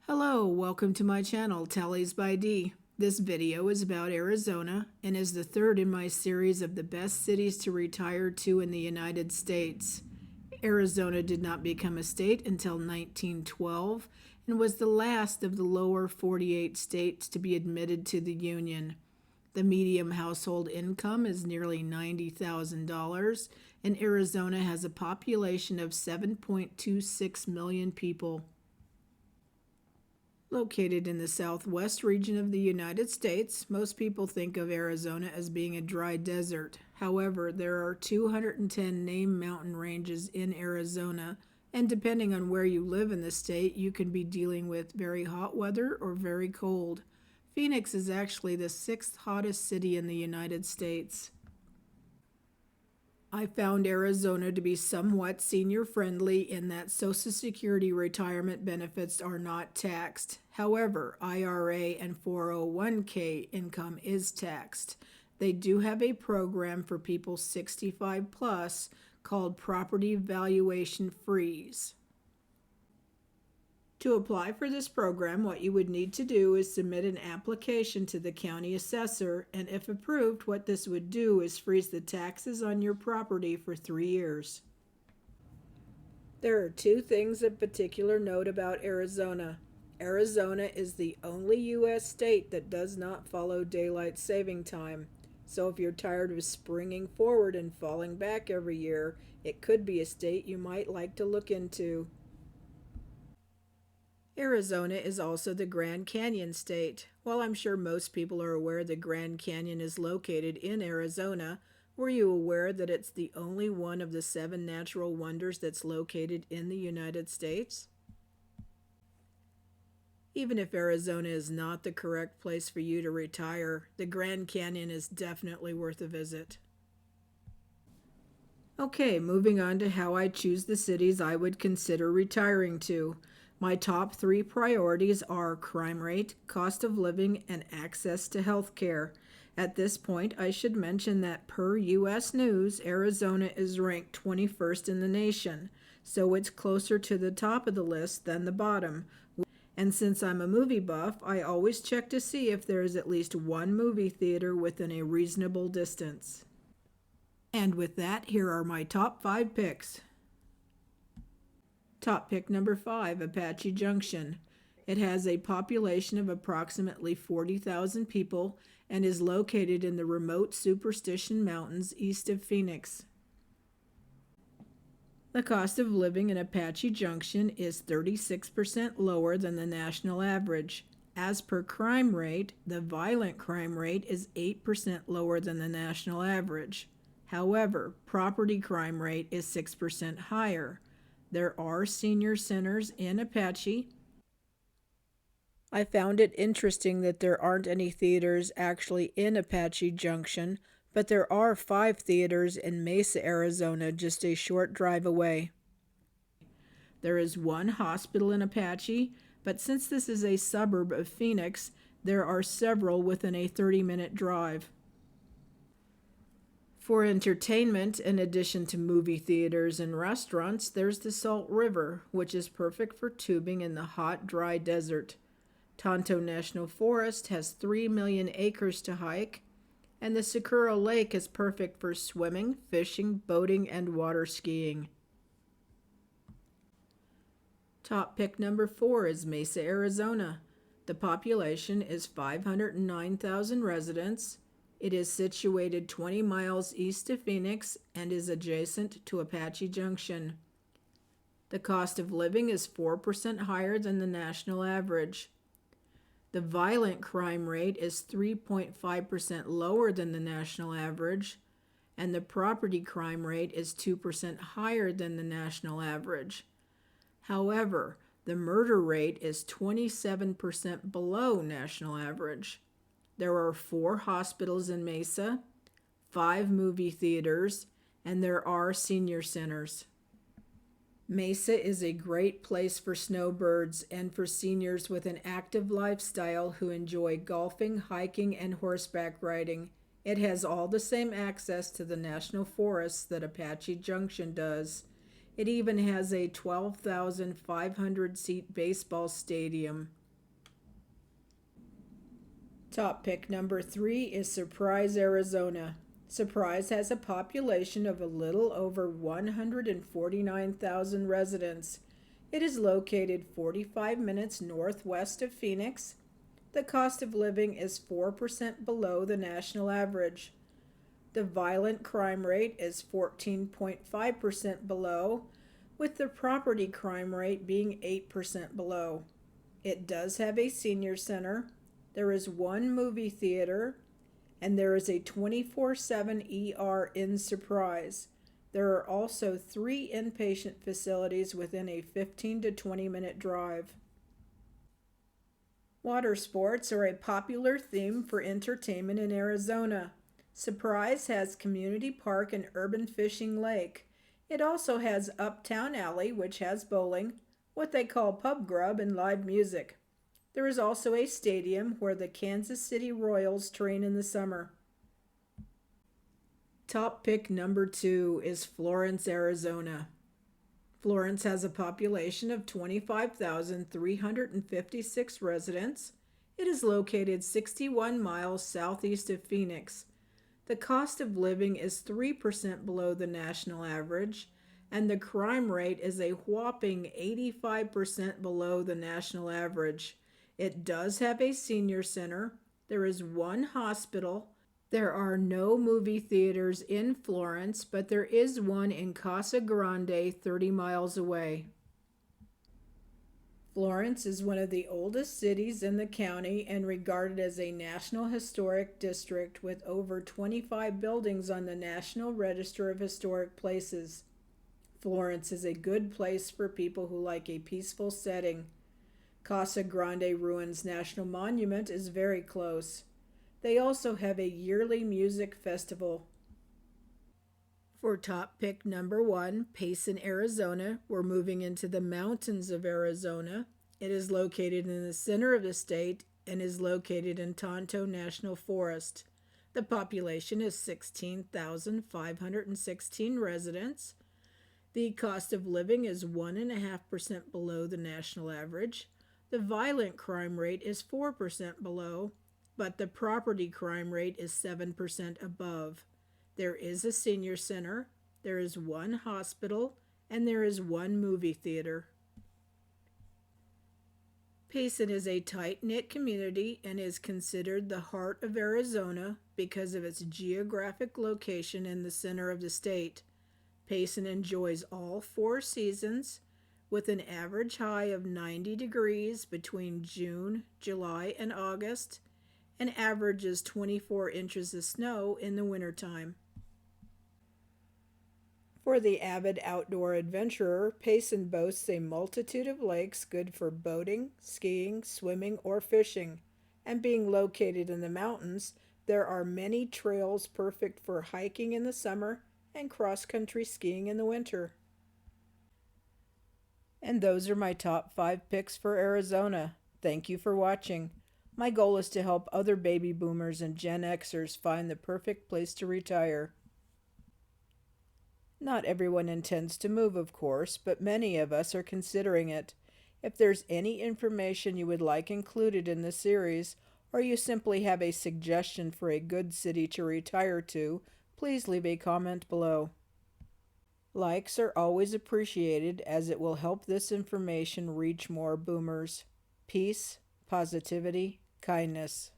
Hello, welcome to my channel, Tallies by D. This video is about Arizona and is the third in my series of the best cities to retire to in the United States. Arizona did not become a state until 1912 and was the last of the lower 48 states to be admitted to the Union. The median household income is nearly $90,000, and Arizona has a population of 7.26 million people. Located in the southwest region of the United States, most people think of Arizona as being a dry desert. However, there are 210 named mountain ranges in Arizona, and depending on where you live in the state, you can be dealing with very hot weather or very cold. Phoenix is actually the sixth hottest city in the United States. I found Arizona to be somewhat senior-friendly in that Social Security retirement benefits are not taxed. However, IRA and 401k income is taxed. They do have a program for people 65 plus called Property Valuation Freeze. To apply for this program, what you would need to do is submit an application to the county assessor, and if approved, what this would do is freeze the taxes on your property for 3 years. There are two things of particular note about Arizona. Arizona is the only U.S. state that does not follow daylight saving time. So if you're tired of springing forward and falling back every year, it could be a state you might like to look into. Arizona is also the Grand Canyon state. While I'm sure most people are aware the Grand Canyon is located in Arizona, were you aware that it's the only one of the 7 natural wonders that's located in the United States? Even if Arizona is not the correct place for you to retire, the Grand Canyon is definitely worth a visit. Okay, moving on to how I choose the cities I would consider retiring to. My top 3 priorities are crime rate, cost of living, and access to health care. At this point, I should mention that per U.S. News, Arizona is ranked 21st in the nation, so it's closer to the top of the list than the bottom. And since I'm a movie buff, I always check to see if there is at least one movie theater within a reasonable distance. And with that, here are my top 5 picks. Top pick number 5, Apache Junction. It has a population of approximately 40,000 people and is located in the remote Superstition Mountains east of Phoenix. The cost of living in Apache Junction is 36% lower than the national average. As per crime rate, the violent crime rate is 8% lower than the national average. However, property crime rate is 6% higher. There are senior centers in Apache. I found it interesting that there aren't any theaters actually in Apache Junction, but there are 5 theaters in Mesa, Arizona, just a short drive away. There is one hospital in Apache, but since this is a suburb of Phoenix, there are several within a 30-minute drive. For entertainment, in addition to movie theaters and restaurants, there's the Salt River, which is perfect for tubing in the hot, dry desert. Tonto National Forest has 3 million acres to hike, and the Sakura Lake is perfect for swimming, fishing, boating, and water skiing. Top pick number 4 is Mesa, Arizona. The population is 509,000 residents. It is situated 20 miles east of Phoenix and is adjacent to Apache Junction. The cost of living is 4% higher than the national average. The violent crime rate is 3.5% lower than the national average, and the property crime rate is 2% higher than the national average. However, the murder rate is 27% below national average. There are 4 hospitals in Mesa, 5 movie theaters, and there are senior centers. Mesa is a great place for snowbirds and for seniors with an active lifestyle who enjoy golfing, hiking, and horseback riding. It has all the same access to the national forests that Apache Junction does. It even has a 12,500 seat baseball stadium. Top pick number 3 is Surprise, Arizona. Surprise has a population of a little over 149,000 residents. It is located 45 minutes northwest of Phoenix. The cost of living is 4% below the national average. The violent crime rate is 14.5% below, with the property crime rate being 8% below. It does have a senior center. There is one movie theater, and there is a 24/7 ER in Surprise. There are also 3 inpatient facilities within a 15 to 20 minute drive. Water sports are a popular theme for entertainment in Arizona. Surprise has Community Park and Urban Fishing Lake. It also has Uptown Alley, which has bowling, what they call pub grub, and live music. There is also a stadium where the Kansas City Royals train in the summer. Top pick number 2 is Florence, Arizona. Florence has a population of 25,356 residents. It is located 61 miles southeast of Phoenix. The cost of living is 3% below the national average, and the crime rate is a whopping 85% below the national average. It does have a senior center. There is one hospital. There are no movie theaters in Florence, but there is one in Casa Grande, 30 miles away. Florence is one of the oldest cities in the county and regarded as a National Historic District with over 25 buildings on the National Register of Historic Places. Florence is a good place for people who like a peaceful setting. Casa Grande Ruins National Monument is very close. They also have a yearly music festival. For top pick number 1, Payson, Arizona, we're moving into the mountains of Arizona. It is located in the center of the state and is located in Tonto National Forest. The population is 16,516 residents. The cost of living is 1.5% below the national average. The violent crime rate is 4% below, but the property crime rate is 7% above. There is a senior center, there is one hospital, and there is one movie theater. Payson is a tight-knit community and is considered the heart of Arizona because of its geographic location in the center of the state. Payson enjoys all 4 seasons, with an average high of 90 degrees between June, July, and August, and averages 24 inches of snow in the wintertime. For the avid outdoor adventurer, Payson boasts a multitude of lakes good for boating, skiing, swimming, or fishing, and being located in the mountains, there are many trails perfect for hiking in the summer and cross-country skiing in the winter. And those are my top 5 picks for Arizona. Thank you for watching. My goal is to help other baby boomers and Gen Xers find the perfect place to retire. Not everyone intends to move, of course, but many of us are considering it. If there's any information you would like included in the series, or you simply have a suggestion for a good city to retire to, please leave a comment below. Likes are always appreciated as it will help this information reach more boomers. Peace, positivity, kindness.